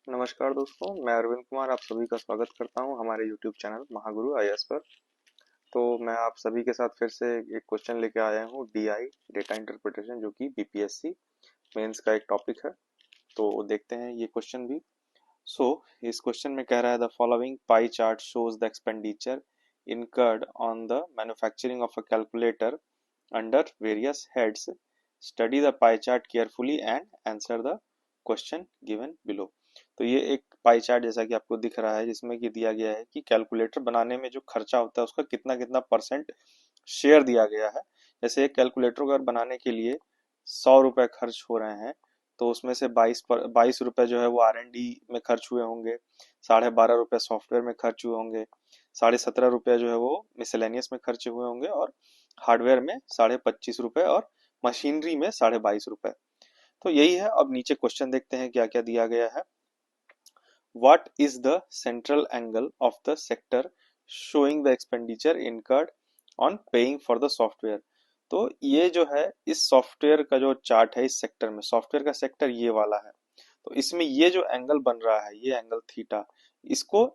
नमस्कार दोस्तों, मैं अरविंद कुमार आप सभी का स्वागत करता हूं हमारे YouTube चैनल महागुरु आईएएस पर। तो मैं आप सभी के साथ फिर से एक क्वेश्चन लेके आया हूं, डीआई डेटा इंटरप्रिटेशन, जो कि बीपीएससी मेंस का एक टॉपिक है। तो देखते हैं ये क्वेश्चन भी। इस क्वेश्चन में कह रहा है the following pie chart shows the expenditure incurred on the manufacturing of a calculator under various heads. Study the pie chart carefully and answer the question given below. तो ये एक पाई चार्ट जैसा कि आपको दिख रहा है, जिसमें कि दिया गया है कि कैलकुलेटर बनाने में जो खर्चा होता है उसका कितना कितना परसेंट शेयर दिया गया है। जैसे एक कैलकुलेटर अगर बनाने के लिए 100 रुपए खर्च हो रहे हैं, तो उसमें से 22 रुपए जो है वो R&D में खर्च हुए होंगे, 12.5 रुपए सॉफ्टवेयर में खर्च हुए होंगे, 17.5 रुपए जो है वो मिसलेनियस में खर्च हुए होंगे, और हार्डवेयर में 25.5 रुपए और मशीनरी में 22.5 रुपए। तो यही है। अब नीचे क्वेश्चन देखते हैं क्या क्या दिया गया है। What is the central angle of the sector showing the expenditure incurred on paying for the software? तो ये जो है इस सॉफ्टवेयर का जो चार्ट है, इस सेक्टर में सॉफ्टवेयर का सेक्टर ये वाला है। तो इसमें ये जो एंगल बन रहा है, ये एंगल थीटा, इसको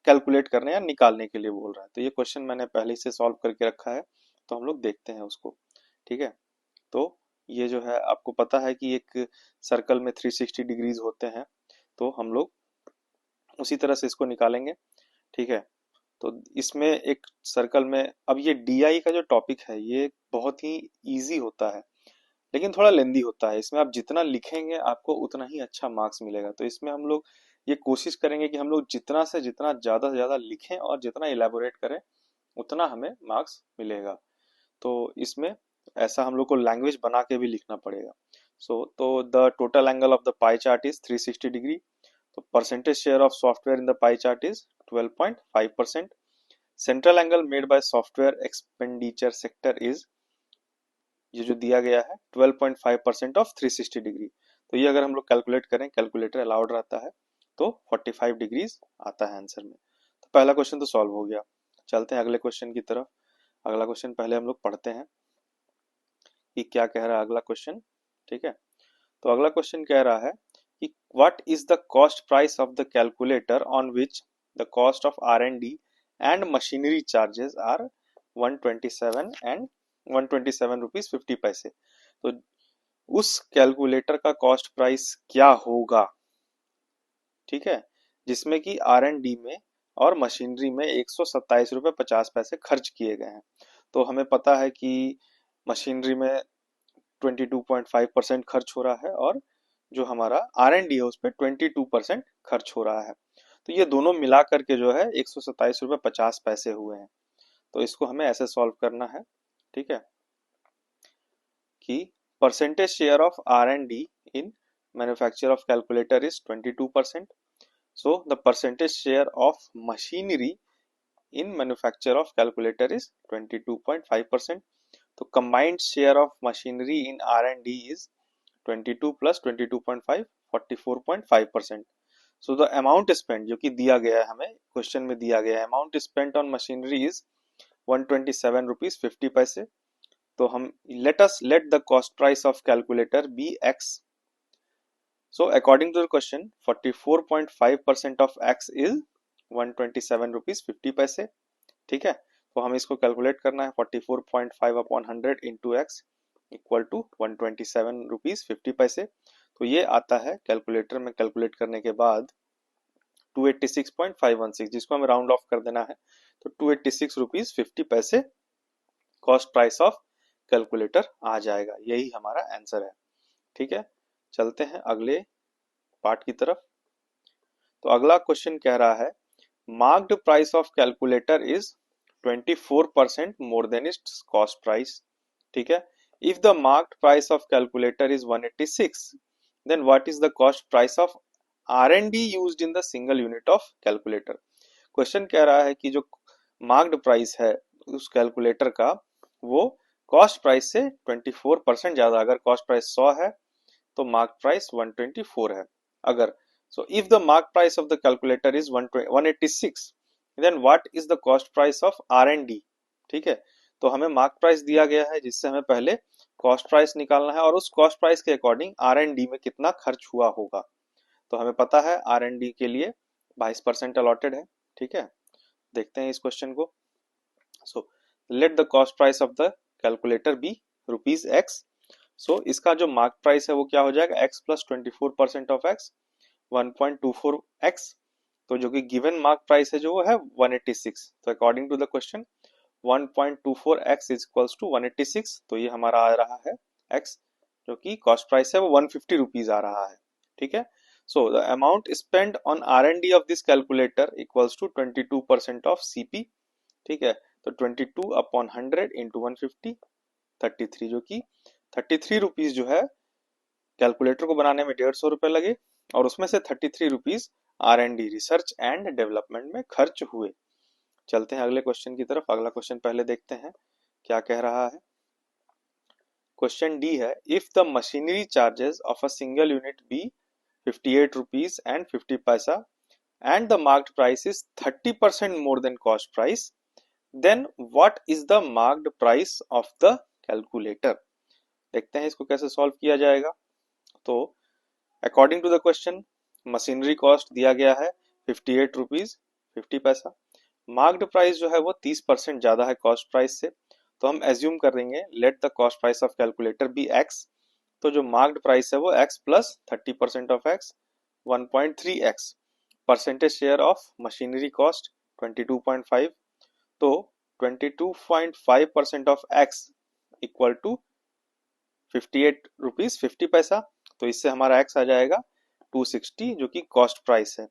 कैलकुलेट करने या निकालने के लिए बोल रहा है। तो ये क्वेश्चन मैंने पहले से सॉल्व करके रखा है, तो हम लोग देखते हैं उसको। ठीक है। तो ये जो है आपको पता है कि एक सर्कल में 360 डिग्रीज होते हैं, तो हम लोग उसी तरह से इसको निकालेंगे। ठीक है। तो इसमें एक सर्कल में, अब ये डीआई का जो टॉपिक है ये बहुत ही इजी होता है, लेकिन थोड़ा लेंदी होता है। इसमें आप जितना लिखेंगे आपको उतना ही अच्छा मार्क्स मिलेगा। तो इसमें हम लोग ये कोशिश करेंगे कि हम लोग जितना से ज्यादा लिखें और जितना इलेबोरेट करें उतना हमें मार्क्स मिलेगा। तो इसमें ऐसा हम लोग को लैंग्वेज बना के भी लिखना पड़ेगा। तो the total angle of the pie chart is 360 degree. तो percentage share of software in the pie chart is 12.5%। Central angle made by software expenditure sector is, ये जो दिया गया है, 12.5% ऑफ 360 डिग्री। तो ये अगर हम लोग कैलकुलेट करें, कैलकुलेटर अलाउड रहता है, तो 45 डिग्रीज आता है आंसर में। तो पहला क्वेश्चन तो सॉल्व हो गया। चलते हैं अगले क्वेश्चन की तरफ। अगला क्वेश्चन पहले हम लोग पढ़ते हैं कि क्या कह रहा है अगला क्वेश्चन। ठीक है। तो अगला क्वेश्चन कह रहा है कि what is the cost price of the calculator on which the cost of R&D and machinery charges are 127 and 127 rupees 50 पैसे। तो उस कैलकुलेटर का कॉस्ट प्राइस क्या होगा? ठीक है। जिसमें कि R&D में और मशीनरी में 127 रुपये 50 पैसे खर्च किए गए हैं। तो हमें पता है कि मशीनरी में 22.5% खर्च हो रहा है, और जो हमारा R&D है उस पर 22% खर्च हो रहा है। तो ये दोनों मिला करके जो है 127 रुपये 50 पैसे हुए हैं। तो इसको हमें ऐसे सॉल्व करना है। ठीक है, कि percentage share of R&D in manufacture of calculator is 22%। So the percentage share of machinery in manufacture of calculator is 22.5%. तो combined share of machinery in R&D is 22 plus 22.5 44.5%. So the amount spent, जो कि दिया गया है हमें question में दिया गया है, amount spent on machinery is 127 rupees 50 पैसे। तो हम let the cost price of calculator be x. So according to the question 44.5% of x is 127 rupees 50 पैसे। ठीक है। तो हमें इसको कैलकुलेट करना है। 44.5 upon 100 into X equal to 127 rupees 50 पैसे। तो ये आता है कैलकुलेटर में कैलकुलेट करने के बाद 286.516, जिसको हमें राउंड ऑफ कर देना है। तो 286 रुपीज 50 पैसे कॉस्ट प्राइस ऑफ कैलकुलेटर आ जाएगा। यही हमारा आंसर है। ठीक है। चलते हैं अगले पार्ट की तरफ। तो अगला क्वेश्चन कह रहा है marked price of calculator is 24% more than its cost price. ठीक है। If the marked price of calculator is 186, then what is the cost price of R&D used in the single unit of calculator? Question कह रहा है कि जो marked price है उस calculator का, वो कॉस्ट प्राइस से 24% ज्यादा। अगर कॉस्ट प्राइस 100 है तो मार्क प्राइस 124 है। अगर so if the mark price of the calculator is 186, then what is the cost price of R&D? ठीक है। तो हमें मार्क प्राइस दिया गया है, जिससे हमें पहले कॉस्ट प्राइस निकालना है, और उस कॉस्ट प्राइस के अकॉर्डिंग R&D में कितना खर्च हुआ होगा। तो हमें पता है R&D के लिए 22% अलॉटेड है। ठीक है, देखते हैं इस क्वेश्चन को। So let the cost price of the calculator be ₹X। So इसका जो मार्क प्राइस है वो क्या हो जाएगा, x plus 24% of x 1.24x। तो जो कि गिवन मार्क प्राइस है जो वो है 186। तो according to the question 1.24x is equals to 186। तो ये हमारा आ रहा है x, जो कि कॉस्ट प्राइस है वो ₹150 आ रहा है। ठीक है, so the amount spend on R&D of this calculator equals to 22% of CP। ठीक है, तो 22 अपॉन 100 इंटू 150 33, जो कि 33 रुपीज जो है कैलकुलेटर को बनाने में ₹150 लगे, और उसमें से 33 rupees R&D research and development में खर्च हुए। चलते हैं अगले क्वेश्चन की तरफ। अगला क्वेश्चन पहले देखते हैं क्या कह रहा है। क्वेश्चन डी है, if the machinery charges of a single unit be 58 rupees and 50 पैसा and the marked price is 30% more than cost price, then what is the marked price of the calculator। देखते हैं इसको कैसे solve किया जाएगा। तो according to the question machinery cost दिया गया है 58 रुपीज 50 पैसा। मार्क्ड प्राइस जो है वो 30% ज्यादा है कॉस्ट प्राइस से, तो हम एज्यूम कर देंगे let the cost price of calculator be x। तो जो मार्क्ड प्राइस है वो x plus 30% of x 1.3x। Percentage share of machinery cost 22.5। तो 22.5% of x equal to 58 rupees 50 पैसा। तो इससे हमारा x आ जाएगा 260, जो कि कॉस्ट प्राइस है।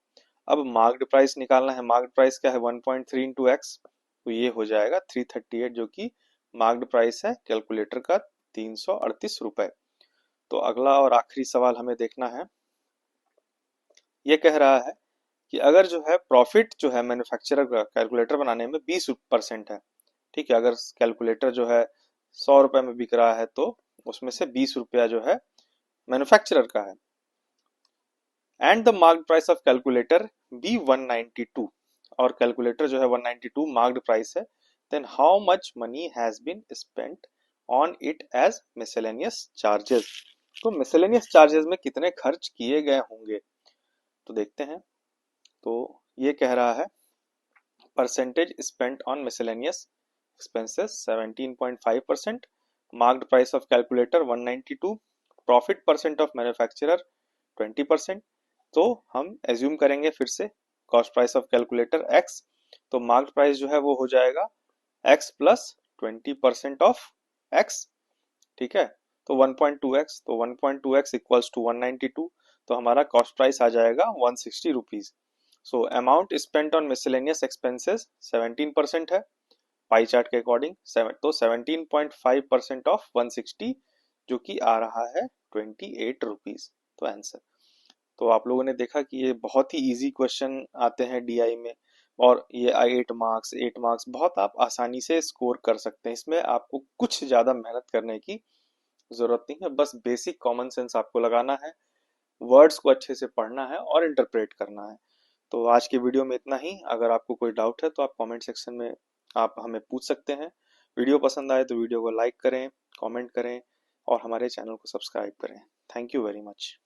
अब मार्क्ड प्राइस निकालना है। मार्क्ड प्राइस क्या है 1.3 इंटू एक्स, तो ये हो जाएगा 338, जो कि मार्क्ड प्राइस है कैलकुलेटर का 338 रुपए। तो अगला और आखिरी सवाल हमें देखना है। ये कह रहा है कि अगर जो है प्रॉफिट जो है मैन्युफैक्चरर का कैलकुलेटर बनाने में 20% है। ठीक है, अगर कैलकुलेटर जो है 100 रुपए में बिक रहा है तो उसमें से 20 रुपया जो है मैन्युफैक्चरर का है, and the marked price of calculator be 192, और कैलकुलेटर जो है 192 मार्क्ड प्राइस है, then how much money has been spent on it as miscellaneous charges. तो मिसलेनियस चार्जेस में कितने खर्च किए गए होंगे, तो देखते हैं। तो ये कह रहा है percentage spent on miscellaneous expenses 17.5%, marked price of calculator 192, profit percent of manufacturer 20%। तो हम एज्यूम करेंगे फिर से cost price of calculator x। तो मार्क्ड प्राइस जो है वो हो जाएगा x प्लस 20% ऑफ x। ठीक है, तो 1.2x, तो 1.2x इक्वल्स टू 192, तो हमारा कॉस्ट प्राइस आ जाएगा 160 rupees. So amount spent on miscellaneous expenses 17% है पाई चार्ट के अकॉर्डिंग, तो 17.5% ऑफ 160, जो कि आ रहा है 28 रुपीज। तो आंसर। तो आप लोगों ने देखा कि ये बहुत ही इजी क्वेश्चन आते हैं डीआई में, और ये 8 मार्क्स बहुत आप आसानी से स्कोर कर सकते हैं। इसमें आपको कुछ ज्यादा मेहनत करने की जरूरत नहीं है, बस बेसिक कॉमन सेंस आपको लगाना है, वर्ड्स को अच्छे से पढ़ना है और इंटरप्रेट करना है। तो आज के वीडियो में इतना ही। अगर आपको कोई डाउट है तो आप कमेंट सेक्शन में आप हमें पूछ सकते हैं। वीडियो पसंद आए तो वीडियो को लाइक करें, कमेंट करें और हमारे चैनल को सब्सक्राइब करें। Thank you very much.